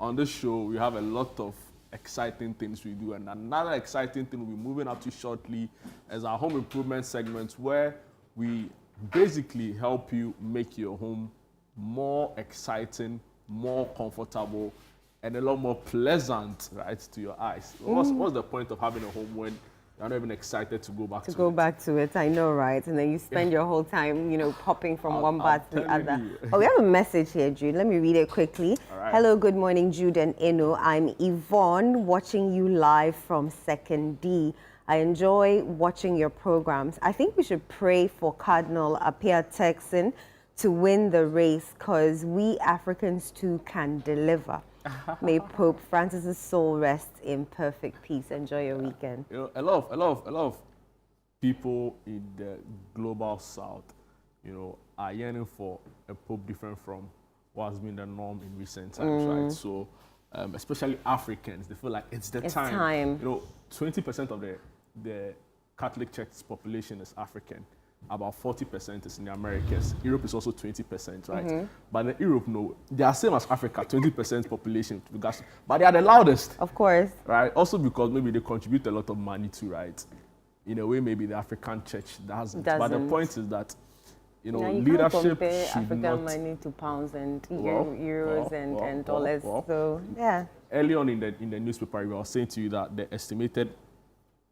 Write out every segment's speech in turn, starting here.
on this show, we have a lot of exciting things we do, and another exciting thing we'll be moving up to shortly is our home improvement segment, where we basically help you make your home more exciting, more comfortable, and a lot more pleasant, right, to your eyes. What's the point of having a home when you're not even excited to go back to it? To go back to it, I know, right? And then you spend your whole time, popping from one bar to the other. Oh, we have a message here, Jude. Let me read it quickly. Right. Hello, good morning, Jude and Eno. I'm Yvonne, watching you live from 2nd D. I enjoy watching your programs. I think we should pray for Cardinal Apia Texan to win the race, because we Africans too can deliver. May Pope Francis's soul rest in perfect peace. Enjoy your weekend. A lot of people in the global south, are yearning for a pope different from what has been the norm in recent times, right? So, especially Africans, they feel like it's time. 20% of the Catholic Church's population is African. About 40% is in the Americas. Europe is also 20%, right? But in Europe, no, they are same as Africa, 20% population. But they are the loudest. Of course. Right? Also because maybe they contribute a lot of money to, right? In a way, maybe the African church doesn't. But the point is that, leadership can't compare should African not... money to pounds and euros and dollars. So, yeah. Early on in the newspaper, we were saying to you that the estimated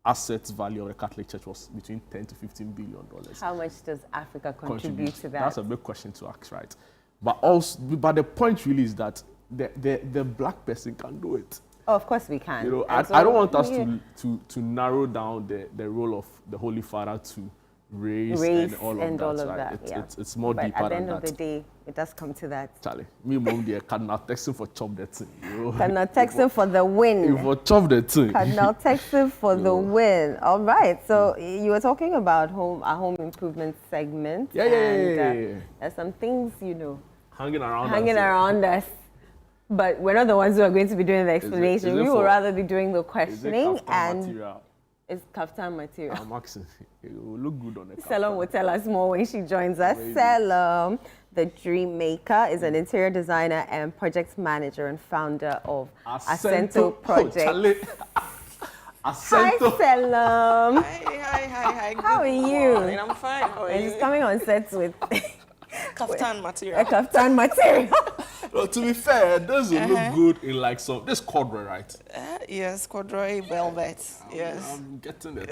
assets value of the Catholic Church was between $10 to $15 billion. How much does Africa contribute to that? That's a big question to ask, right? But the point really is that the black person can do it. Oh, of course we can. I don't want us to narrow down the role of the Holy Father to race and all of that. Right? It's more deeper than that. But at the end of the day, it does come to that. Charlie, me mom there, Cardinal Texan for chop that thing. Cardinal Texan for the win. For chop that thing. Cardinal Texan for the win. All right. So you were talking about our home improvement segment. Yeah. There's some things, hanging around us. But we're not the ones who are going to be doing the explanation. We will rather be doing the questioning. It's kaftan material. I'm asking. It will look good on the kaftan. Selam will tell us more when she joins us. Selam, the dream maker, is an interior designer and project manager and founder of Acento Project. Hi, Selam. Hi. How are you? I'm fine. How are you? She's coming on sets with kaftan material. A kaftan material. Well, to be fair, this will look good in like this corduroy, right? Yes, corduroy velvet. Yes. I'm getting it.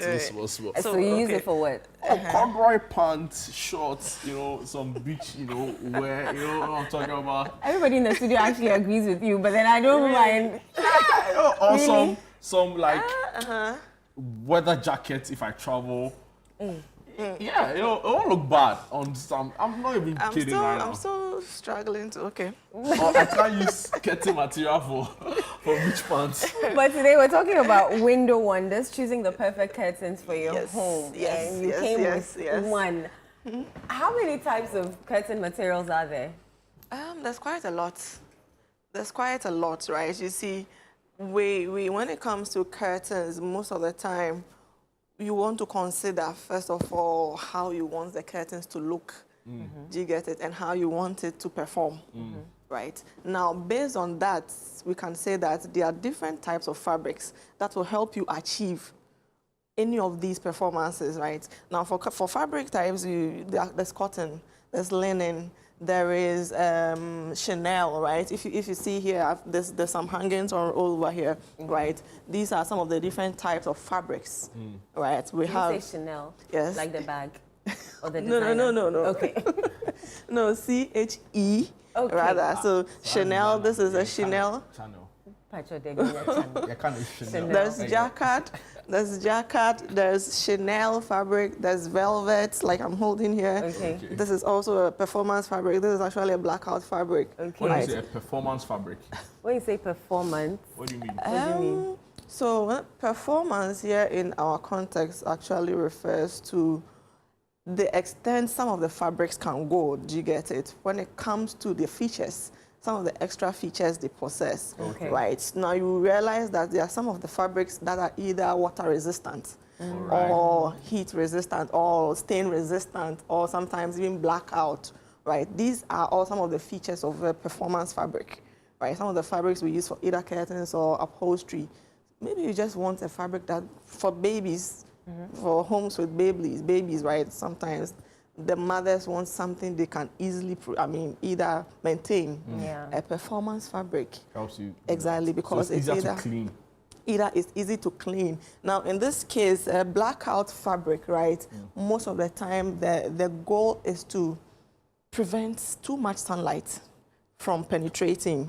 So you use it for what? Corduroy pants, shorts, some beach, wear, you know what I'm talking about? Everybody in the studio actually agrees with you, but then I don't mind. Or really? some like weather jackets if I travel. Yeah, it won't look bad on some. I'm not even kidding right now. I'm still struggling to, I can't use skirting material for beach pants. But today we're talking about window wonders, choosing the perfect curtains for your home. Yes, and you came with one. How many types of curtain materials are there? There's quite a lot. Right? You see, we when it comes to curtains, most of the time, you want to consider, first of all, how you want the curtains to look. Do you get it? And how you want it to perform, right? Now, based on that, we can say that there are different types of fabrics that will help you achieve any of these performances, right? Now, for fabric types, there's cotton, there's linen, there is Chanel, right? If you see here, there's some hangings all over here, right? These are some of the different types of fabrics, right? You say Chanel? Yes. Like the bag or the designer? No. Okay. No, CHE, rather. So Chanel, this is a Chanel. There's jacquard, there's Chanel fabric, there's velvet, like I'm holding here. Okay. This is also a performance fabric. This is actually a blackout fabric. Okay. What do you say, a performance fabric? When you say performance, what do you mean? What do you mean? So performance here in our context actually refers to the extent some of the fabrics can go. Do you get it? When it comes to the features, some of the extra features they possess, right? Now you realize that there are some of the fabrics that are either water resistant or heat resistant or stain resistant or sometimes even blackout, right? These are all some of the features of a performance fabric, right? Some of the fabrics we use for either curtains or upholstery. Maybe you just want a fabric that for babies, for homes with babies, right? Sometimes the mothers want something they can easily, either maintain. Yeah. A performance fabric. Helps you. Exactly, because so it's easier either to clean. Either it's easy to clean. Now, in this case, blackout fabric, right? Most of the time, the goal is to prevent too much sunlight from penetrating.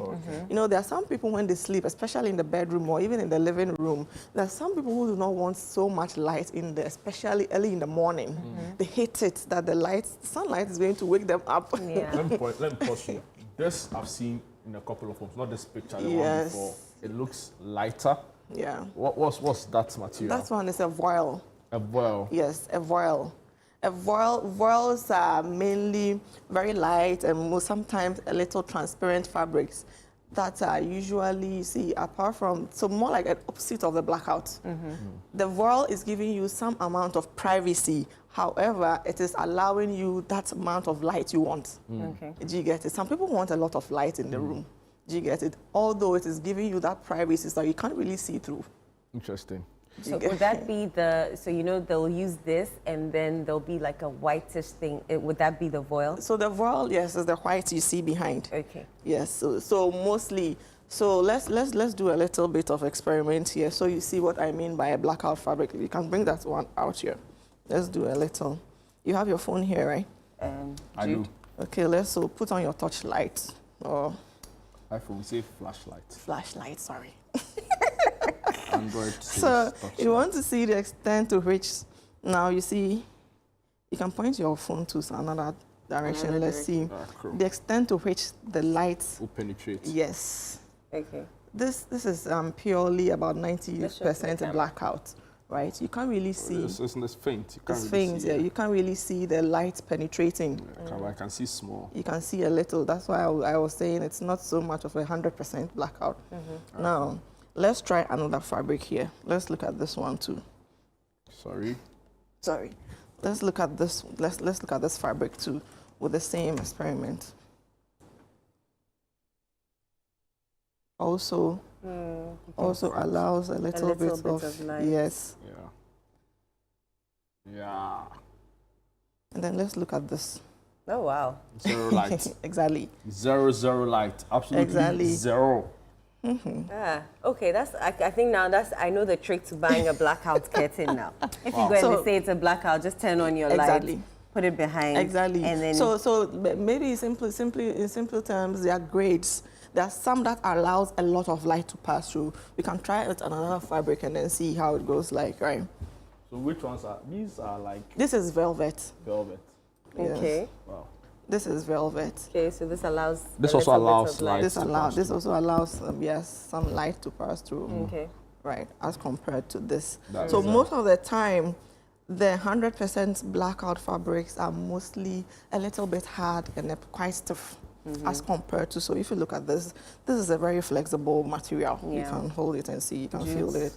You know, there are some people when they sleep, especially in the bedroom or even in the living room, there are some people who do not want so much light in there, especially early in the morning. They hate it that the sunlight is going to wake them up. Yeah. Let me pause you. This I've seen in a couple of homes, not this picture, the one before. It looks lighter. Yeah. What's that material? That one is a voile. A voile. Yes, a voile. Voiles are mainly very light and sometimes a little transparent fabrics that are usually, apart from, so more like an opposite of the blackout. The voile is giving you some amount of privacy. However, it is allowing you that amount of light you want. Okay. Do you get it? Some people want a lot of light in the room. Do you get it? Although it is giving you that privacy so you can't really see through. Interesting. So would that be so you know they'll use this and then there'll be like a whitish thing. Would that be the voile? So the voile, yes, is the white you see behind. Okay. Yes, so mostly, so let's do a little bit of experiment here so you see what I mean by a blackout fabric. You can bring that one out here. Let's do a little. You have your phone here, right? I do. Okay, so put on your torchlight or iPhone, say flashlight. Flashlight, sorry. Android. So you want to see the extent to which, now you see, you can point your phone to another direction. Let's see the extent to which the light will penetrate. Yes. Okay. This is purely about 90% blackout, right? You can't really see. It's faint. You can't it's really faint, see, yeah. You can't really see the light penetrating. I can see small. You can see a little. That's why I was saying it's not so much of 100% blackout. Now, let's try another fabric here. Let's look at this one too. Sorry. Let's look at this. Let's look at this fabric too, with the same experiment. Also allows a little bit of light. Yes. Yeah. And then let's look at this. Oh wow. Zero light. Exactly. Zero light. Absolutely zero. Okay, I think now I know the trick to buying a blackout curtain now. If you go and say it's a blackout, just turn on your light, put it behind. Exactly. And then so maybe in simple terms, there are grades. There are some that allows a lot of light to pass through. We can try it on another fabric and then see how it goes like, right? So which ones are these? Are like this is velvet. Velvet. Yes. Okay. Wow. This is velvet. Okay, so this allows. This also allows light. This also allows some light to pass through. Okay. Right, as compared to this. So most of the time, the 100% blackout fabrics are mostly a little bit hard and quite stiff. As compared to, so if you look at this is a very flexible material. Yeah. You can hold it and see, you can feel it.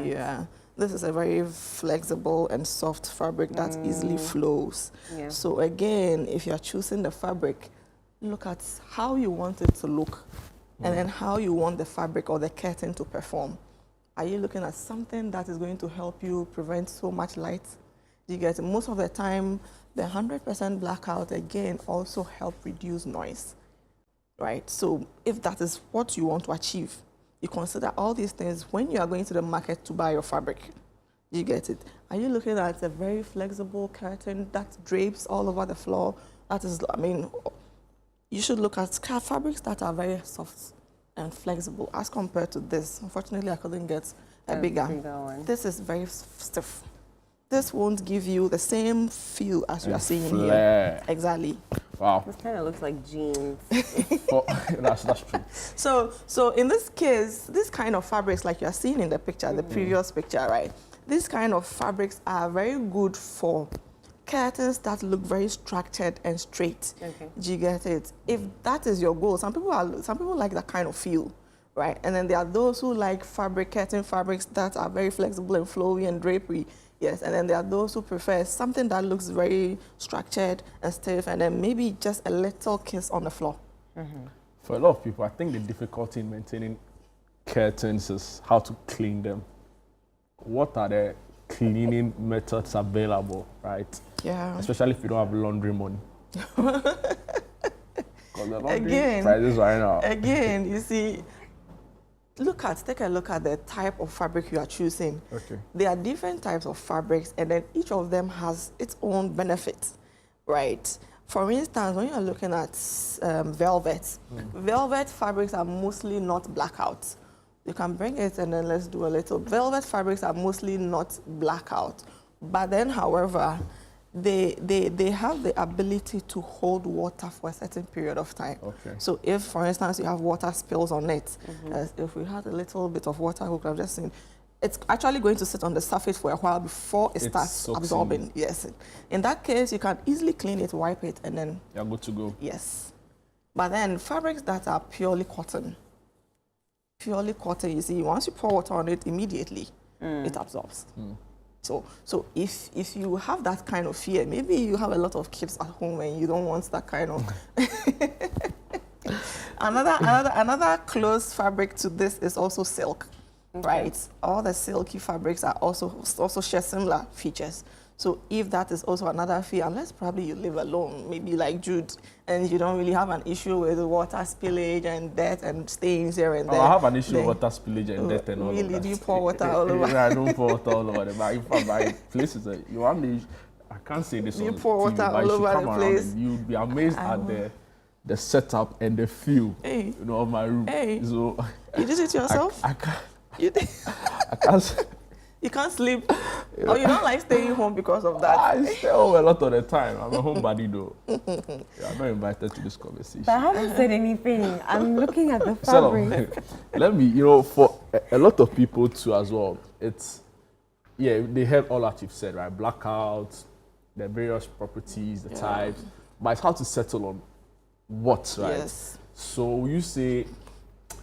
Yeah. This is a very flexible and soft fabric that easily flows. Yeah. So again, if you're choosing the fabric, look at how you want it to look and then how you want the fabric or the curtain to perform. Are you looking at something that is going to help you prevent so much light? You get it? Most of the time, the 100% blackout, again, also help reduce noise, right? So if that is what you want to achieve, you consider all these things when you are going to the market to buy your fabric. You get it? Are you looking at a very flexible curtain that drapes all over the floor? That is, you should look at fabrics that are very soft and flexible as compared to this. Unfortunately, I couldn't get a bigger one. This is very stiff. This won't give you the same feel as you are seeing here. Exactly. Wow. This kind of looks like jeans. That's true. So in this case, this kind of fabrics, like you are seeing in the picture, the previous picture, right? These kind of fabrics are very good for curtains that look very structured and straight. Okay. Do you get it? If that is your goal, some people like that kind of feel, right? And then there are those who like curtain fabrics that are very flexible and flowy and drapery. Yes, and then there are those who prefer something that looks very structured and stiff, and then maybe just a little kiss on the floor. For a lot of people, I think the difficulty in maintaining curtains is how to clean them. What are the cleaning methods available, right? Yeah. Especially if you don't have laundry money. Because the laundry Again, prices right now. Again, you see, take a look at the type of fabric you are choosing. Okay. There are different types of fabrics, and then each of them has its own benefits, right? For instance, when you're looking at velvet, velvet fabrics are mostly not blackouts. You can bring it and then let's do a little. Velvet fabrics are mostly not blackout. But then, however, they have the ability to hold water for a certain period of time. Okay. So if, for instance, you have water spills on it, if we had a little bit of water, we could have just seen, it's actually going to sit on the surface for a while before it starts absorbing. Yes. In that case, you can easily clean it, wipe it, and then... You're good to go. Yes. But then fabrics that are purely cotton, you see, once you pour water on it, immediately it absorbs. So if you have that kind of fear, maybe you have a lot of kids at home and you don't want that kind of... Another close fabric to this is also silk. Okay. Right, all the silky fabrics are also share similar features. So if that is also another fear, unless probably you live alone, maybe like Jude, and you don't really have an issue with water spillage and dirt and stains here and there. I have an issue with water spillage and dirt and all of that. Really, do you pour water all over? Yeah, I don't pour water all over them. But in fact, my places, you want me, I can't say this on you pour water TV, all over the place. You'd be amazed at the setup and the feel, you know, of my room. So you did it yourself? I can't. I can't. You can't sleep. Or you don't like staying home because of that. I stay home a lot of the time. I'm a homebody though. Yeah, I'm not invited to this conversation. But I haven't said anything. I'm looking at the fabric. Let me, for a lot of people too as well, they heard all that you've said, right? Blackouts, the various properties, the types, but it's how to settle on what, right? Yes. So you say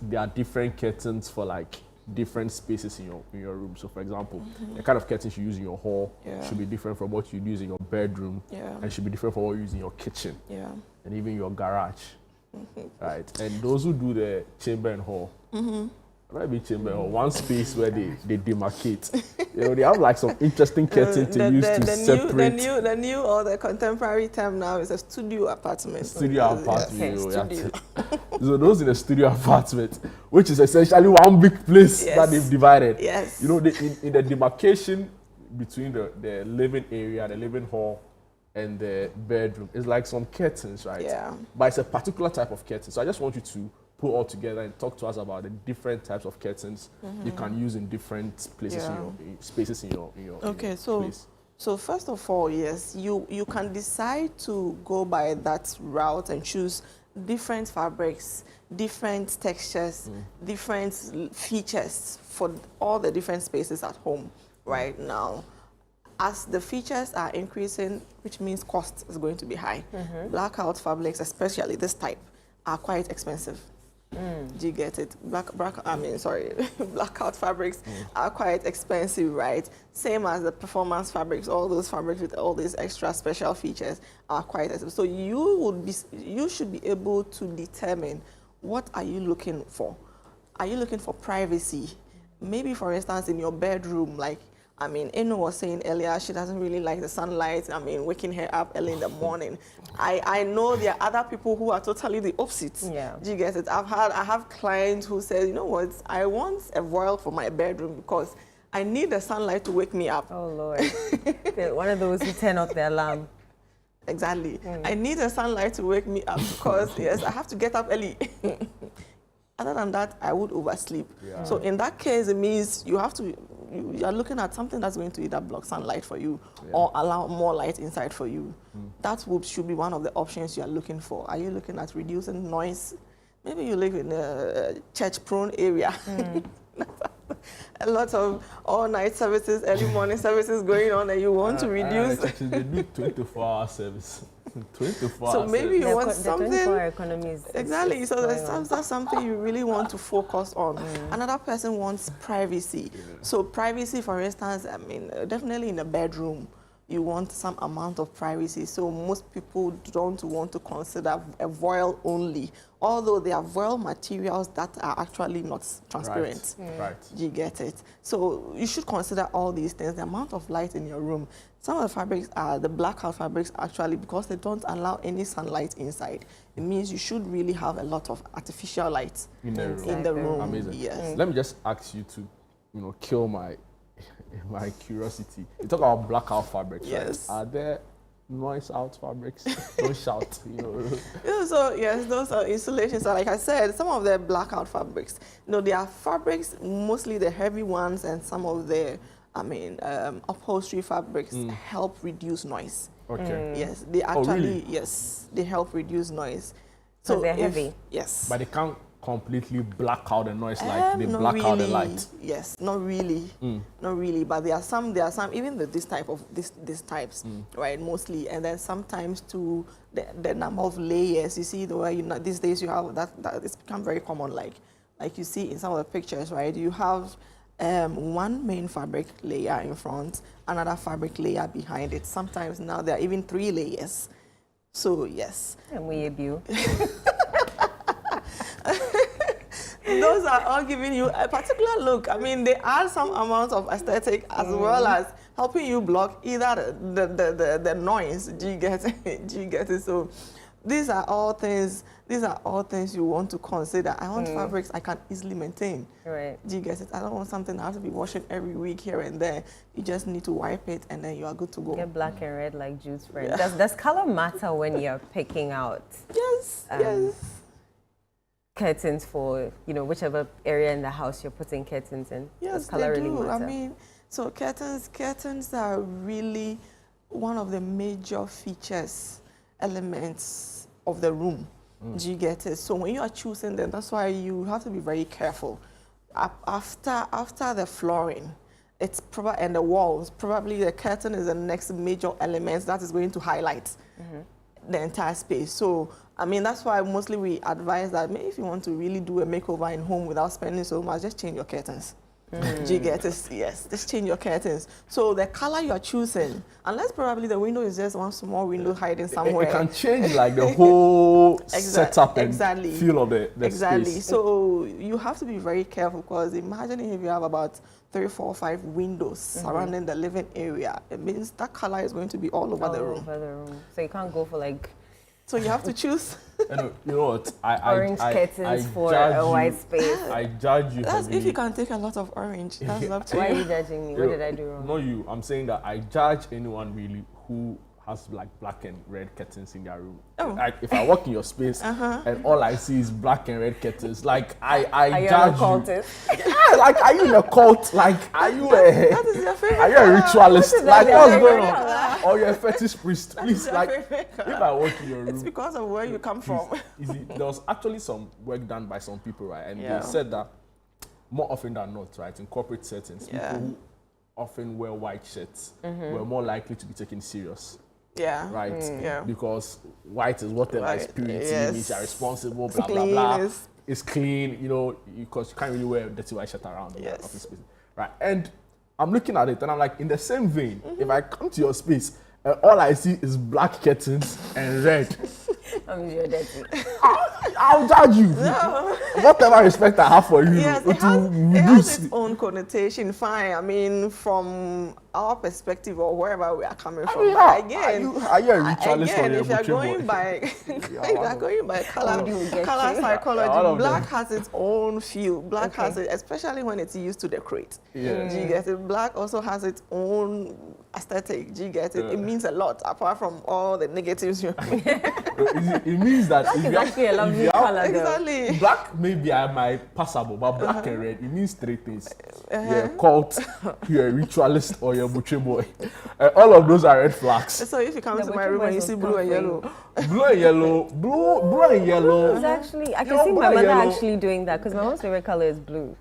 there are different curtains for like different spaces in your room. So for example, the kind of curtains you use in your hall should be different from what you use in your bedroom, and should be different from what you use in your kitchen, and even your garage, right? And those who do the chamber and hall, maybe chamber or one space where they demarcate. They have like some interesting curtains to use to separate. The new or the contemporary term now is a studio apartment. Studio apartment. So those in a studio apartment, which is essentially one big place that they've divided. Yes. In the demarcation between the living area, the living hall, and the bedroom, it's like some curtains, right? Yeah. But it's a particular type of curtain. So I just want you to put all together and talk to us about the different types of curtains you can use in different places spaces in your place. So first of all, yes, you can decide to go by that route and choose different fabrics, different textures, different features for all the different spaces at home right now. As the features are increasing, which means cost is going to be high. Blackout fabrics, especially this type, are quite expensive. Do you get it? Blackout fabrics are quite expensive, right? Same as the performance fabrics, all those fabrics with all these extra special features are quite expensive. So you should be able to determine what are you looking for. Are you looking for privacy? Maybe, for instance, in your bedroom, Eno was saying earlier, she doesn't really like the sunlight. Waking her up early in the morning. I know there are other people who are totally the opposite. Yeah. Do you get it? I have clients who say, you know what, I want a voile for my bedroom because I need the sunlight to wake me up. Oh, Lord. One of those who turn off the alarm. Exactly. I need the sunlight to wake me up because, yes, I have to get up early. Other than that, I would oversleep. Yeah. So in that case, it means you are looking at something that's going to either block sunlight for you or allow more light inside for you. That should be one of the options you are looking for. Are you looking at reducing noise? Maybe you live in a church-prone area. A lot of all-night services, early morning services going on, and you want to reduce. They do 24-hour service. 24 so maybe you want something. 24-hour economy is exactly. So that's something you really want to focus on. Another person wants privacy. So privacy, for instance, definitely in a bedroom, you want some amount of privacy. So most people don't want to consider a voile only, although there are voile materials that are actually not transparent. Right. Do you get it? So you should consider all these things, the amount of light in your room. Some of the fabrics are, the blackout fabrics actually, because they don't allow any sunlight inside, it means you should really have a lot of artificial light In the room. in the room. Amazing. Yes. Let me just ask you to, kill my curiosity. You talk about blackout fabrics, Yes. right? Are there noise out fabrics? Don't shout, Yeah, so yes, those are installations. So like I said, some of the blackout fabrics, they are fabrics, mostly the heavy ones, and some of the, upholstery fabrics help reduce noise. Okay. Yes, they actually, really? yes, they help reduce noise. So they're heavy. Yes. But they can't completely black out the noise like they Not black out the really. light. Yes, not really, not really. But there are some, even this types, right? Mostly, and then sometimes to the number of layers. You see the way these days you have that it's become very common. Like you see in some of the pictures, right? You have one main fabric layer in front, another fabric layer behind it. Sometimes now there are even 3 layers. So yes. And we you. Those are all giving you a particular look. They add some amount of aesthetic as well as helping you block either the noise. Do you get it? Do you get it? So these are all things you want to consider. I want fabrics I can easily maintain. Right. Do you get it? I don't want something I have to be washing every week here and there. You just need to wipe it and then you are good to go. Get black and red like Jude's friend. Does color matter when you're picking out? Yes, yes. Curtains for whichever area in the house you're putting curtains in? Yes, Does color they really do. matter? So curtains are really one of the major features, elements of the room. Do you get it? So when you are choosing them, that's why you have to be very careful. After the flooring, and the walls, probably the curtain is the next major element that is going to highlight the entire space. So that's why mostly we advise that maybe if you want to really do a makeover in home without spending so much, just change your curtains. Do you get it? Yes, just change your curtains. So the color you are choosing, unless probably the window is just one small window hiding somewhere. It can change like the whole setup and feel of the space. So you have to be very careful, because imagine if you have about 3, 4, 5 windows surrounding the living area. It means that color is going to be all over the room. So you can't go for like. So you have to choose. You know what? Orange curtains for a white space. I judge you. That's if you can take a lot of orange. That's up to you. Why are you judging me? What did I do wrong? Not you. I'm saying that I judge anyone really who has like black and red curtains in their room. Oh. Like if I walk in your space and all I see is black and red curtains, like I are judge you. Yeah, like are you in a cult? Like are you that is your favorite are you a ritualist? Like what's going on? color? Or you're a fetish priest? Please, like if I walk in your room, It's because of where you come from. there was actually some work done by some people, right? And they said that more often than not, right, in corporate settings, people who often wear white shirts were more likely to be taken serious. Yeah. Right? Yeah. Because white is whatever Right. is purity, Yes. means you're responsible, It's blah, blah, clean, blah. it's- It's clean, because you can't really wear a dirty white shirt around in the Yes. office space. Right? And I'm looking at it and I'm like, in the same vein, if I come to your space and all I see is black curtains and red, You're dirty. I'll judge you. No. Whatever respect I have for you, Yes, it has its own connotation. Fine. From our perspective or wherever we are coming from. But again, are you a ritualist again, or if you're going boy? by, if you're going by color psychology, all of black them. has its own feel. Black has it, especially when it's used to decorate. Yeah. Do you get it? Black also has its own aesthetic. Do you get it? It means a lot apart from all the negatives you. It means that if It's you have, actually a lovely if you have color, though. Exactly. black, maybe I might passable, but black and red, it means 3 things. You're a cult, you're a ritualist, or you're a butcher boy. And all of those are red flags. So if you come The to my butcher room and boys you see was blue and comfy. yellow, Blue and yellow, blue and yellow. It's actually, I Yo, can see my blue and mother yellow. actually doing that because my mom's favorite color is blue.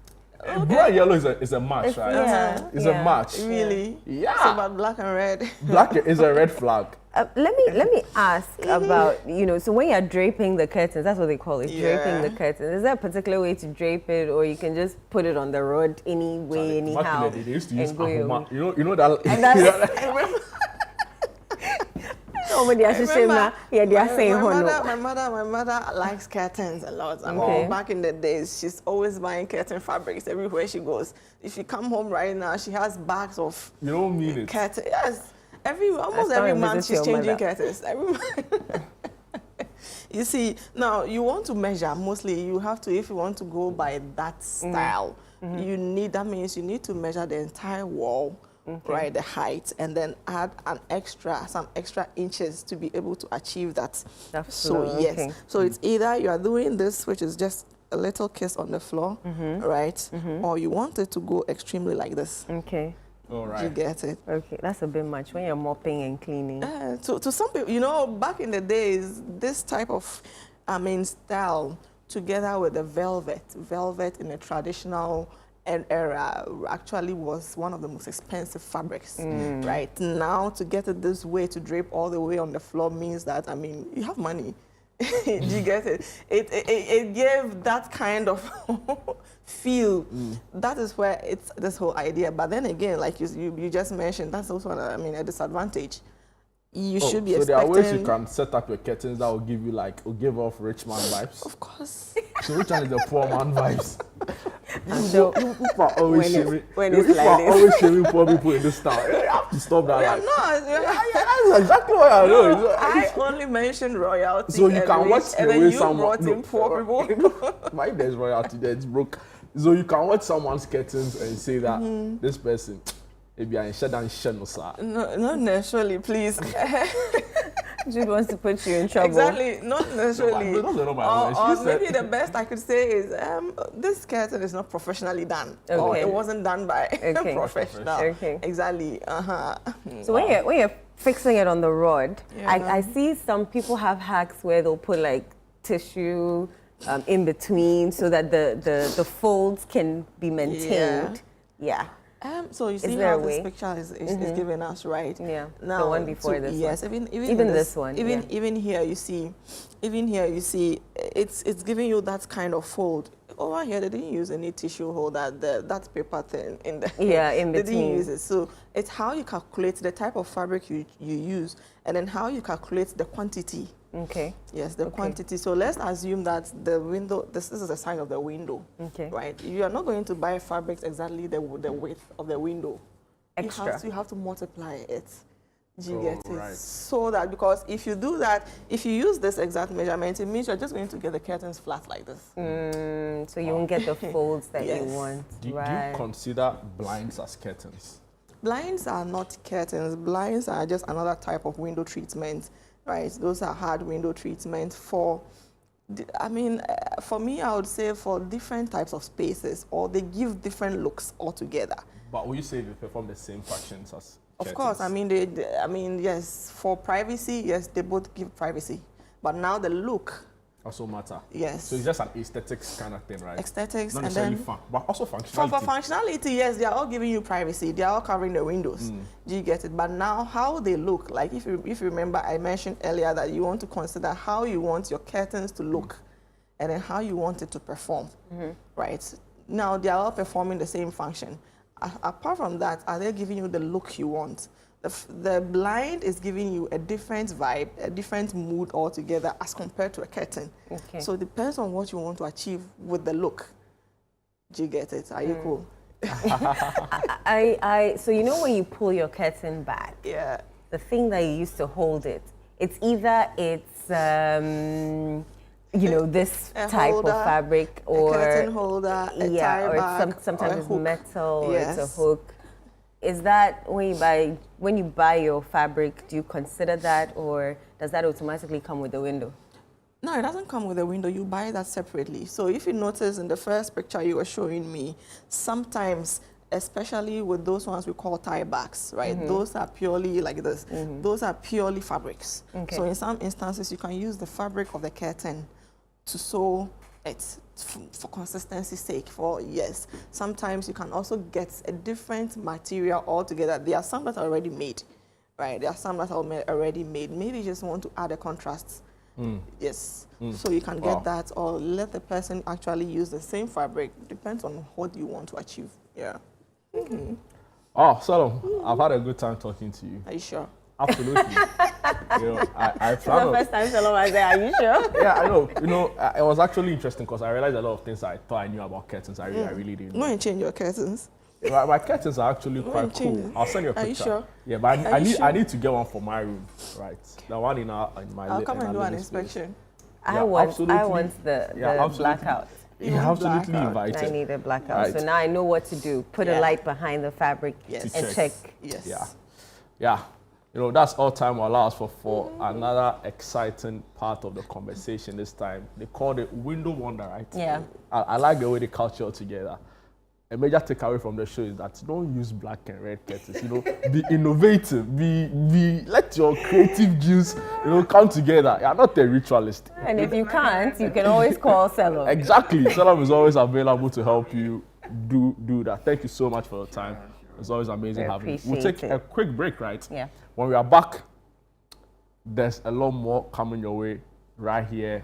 Blue and yellow is a match, It's- right? yeah. It's a match. really. Yeah. So about black and red. Black is a red flag. Let me ask about, so when you're draping the curtains, that's what they call it, draping the curtains. Is there a particular way to drape it, or you can just put it on the rod any way, anyhow? Back in the day, they used to use and go your ahoma. You know that. And that's- My mother likes curtains a lot. I mean, back in the days, she's always buying curtain fabrics everywhere she goes. If she come home right now, she has bags of curtains. Yes, almost every month she's changing curtains. Every month. You see, now you want to measure. Mostly, you have to, if you want to go by that style, that means you need to measure the entire wall. Right, the height, and then add some extra inches to be able to achieve that. So yes, so it's either you are doing this, which is just a little kiss on the floor, right, or you want it to go extremely like this. Okay. All right. You get it? Okay, that's a bit much when you're mopping and cleaning. To some people, you know, back in the days, this type of, style, together with the velvet in a traditional era actually was one of the most expensive fabrics. Right now, to get it this way, to drape all the way on the floor means that, you have money. Do you get it? It gave that kind of feel. That is where it's this whole idea. But then again, like you just mentioned, that's also a disadvantage. You should be expecting. So there are ways you can set up your curtains that will give you give off rich man vibes. Of course. So which one is the poor man vibes? So people are always shaming. Always shaming poor people in this town. You have to stop that. That's exactly what I know. I only mentioned royalty. So you can watch the way someone. Brought in poor people. Why there's royalty there? It's broke. So you can watch someone's curtains and say that this person. No, not necessarily, please. Jude wants to put you in trouble. Exactly, not necessarily. Or maybe the best I could say is this curtain is not professionally done. Okay. Or it wasn't done by a professional. Okay. Exactly. So when you're fixing it on the rod, I see some people have hacks where they'll put tissue in between so that the folds can be maintained. Yeah. So you see how this picture is giving us, right? Yeah. Now, the one before this one. Yes, even this one. Even here you see, it's giving you that kind of fold. Over here they didn't use any tissue holder. That paper thing in the in between. They didn't use it. So it's how you calculate the type of fabric you use, and then how you calculate the quantity. Okay. Yes, the quantity. So let's assume that the window, this is the size of the window. Okay. Right? You are not going to buy fabrics exactly the width of the window. Extra. You have to multiply it. Do you get it? Right. So that, because if you do that, if you use this exact measurement, it means you're just going to get the curtains flat like this. So you won't get the folds that you want. Do you consider blinds as curtains? Blinds are not curtains. Blinds are just another type of window treatment. Right, those are hard window treatment for me, I would say for different types of spaces, or they give different looks altogether. But will you say they perform the same functions as curtains? Of course, yes, for privacy, yes, they both give privacy. But now the look also matter. Yes. So it's just an aesthetics kind of thing, right? Aesthetics, not and necessarily then but also functionality. For functionality, yes, they are all giving you privacy. They are all covering the windows. Do you get it? But now, how they look, like if you remember, I mentioned earlier that you want to consider how you want your curtains to look, and then how you want it to perform. Right? Now they are all performing the same function. Apart from that, are they giving you the look you want? The blind is giving you a different vibe, a different mood altogether as compared to a curtain. Okay. So it depends on what you want to achieve with the look. Do you get it? Are you cool? So you know when you pull your curtain back, the thing that you use to hold it, it's either this type of fabric, or a curtain holder, a tie back, sometimes or it's metal, yes. or it's a hook. Is that when you buy your fabric, do you consider that, or does that automatically come with the window? No, it doesn't come with a window. You buy that separately. So if you notice in the first picture you were showing me, sometimes, especially with those ones we call tie backs, right? Those are purely like this. Those are purely fabrics. Okay. So in some instances, you can use the fabric of the curtain to sew it for consistency's sake. Sometimes you can also get a different material altogether. There are some that are already made, right? There are some that are already made. Maybe you just want to add a contrast. Yes. So you can get that, or let the person actually use the same fabric. Depends on what you want to achieve. Yeah. Oh, Salom, I've had a good time talking to you. Are you sure? Absolutely. I It's plan the on. first time someone said, "Are you sure?" Yeah, I know. It was actually interesting because I realized a lot of things I thought I knew about curtains. I really didn't know. No, you change your curtains. My curtains are actually quite change cool. it. I'll send you a picture. Are you sure? Yeah, but Are you I sure? need to get one for my room, right? The one in my. I'll come in and our do an living space. inspection. Yeah, I want absolutely. the absolutely. blackout. You You're want absolutely blackout. invited. I need a blackout. Right. So now I know what to do. Put a Yeah. light behind the fabric Yes. and To check. Yes. Yeah. That's all time allows for another exciting part of the conversation this time. They call it window wonder, right? Yeah. I like the way they culture all together. A major takeaway from the show is that don't use black and red curtains. Be innovative. Be let your creative juice, come together. You're not a ritualist. And if you can't, you can always call Cello. Exactly. Salam is always available to help you do that. Thank you so much for your time. It's always amazing We having you. We'll take appreciate a it. quick break, right? Yeah. When we are back, there's a lot more coming your way right here